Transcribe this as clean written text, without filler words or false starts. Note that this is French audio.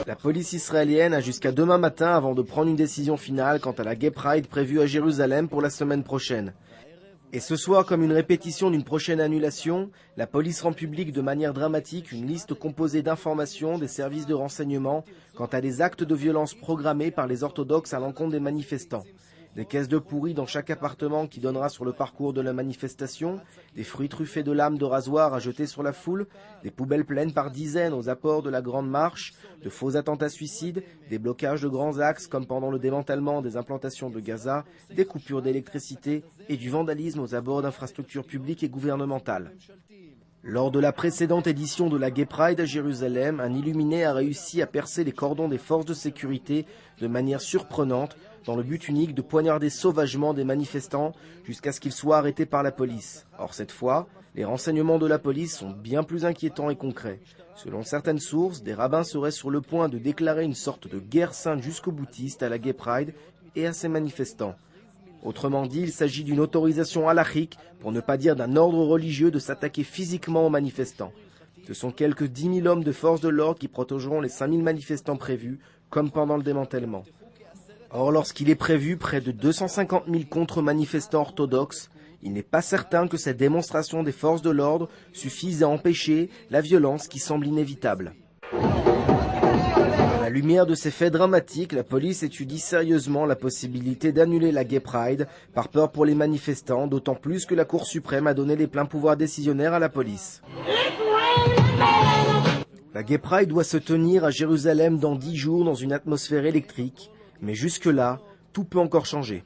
La police israélienne a jusqu'à demain matin avant de prendre une décision finale quant à la Gay Pride prévue à Jérusalem pour la semaine prochaine. Et ce soir, comme une répétition d'une prochaine annulation, la police rend publique de manière dramatique une liste composée d'informations des services de renseignement quant à des actes de violence programmés par les orthodoxes à l'encontre des manifestants. Des caisses de pourris dans chaque appartement qui donnera sur le parcours de la manifestation, des fruits truffés de lames de rasoir à jeter sur la foule, des poubelles pleines par dizaines aux apports de la Grande Marche, de faux attentats suicides, des blocages de grands axes comme pendant le démantèlement des implantations de Gaza, des coupures d'électricité et du vandalisme aux abords d'infrastructures publiques et gouvernementales. Lors de la précédente édition de la Gay Pride à Jérusalem, un illuminé a réussi à percer les cordons des forces de sécurité de manière surprenante dans le but unique de poignarder sauvagement des manifestants jusqu'à ce qu'ils soient arrêtés par la police. Or cette fois, les renseignements de la police sont bien plus inquiétants et concrets. Selon certaines sources, des rabbins seraient sur le point de déclarer une sorte de guerre sainte jusqu'au boutiste à la Gay Pride et à ses manifestants. Autrement dit, il s'agit d'une autorisation halachique, pour ne pas dire d'un ordre religieux, de s'attaquer physiquement aux manifestants. Ce sont quelques 10 000 hommes de force de l'ordre qui protégeront les 5 000 manifestants prévus, comme pendant le démantèlement. Or, lorsqu'il est prévu près de 250 000 contre-manifestants orthodoxes, il n'est pas certain que cette démonstration des forces de l'ordre suffise à empêcher la violence qui semble inévitable. À la lumière de ces faits dramatiques, la police étudie sérieusement la possibilité d'annuler la Gay Pride par peur pour les manifestants, d'autant plus que la Cour suprême a donné les pleins pouvoirs décisionnaires à la police. La Gay Pride doit se tenir à Jérusalem dans 10 jours dans une atmosphère électrique, mais jusque-là, tout peut encore changer.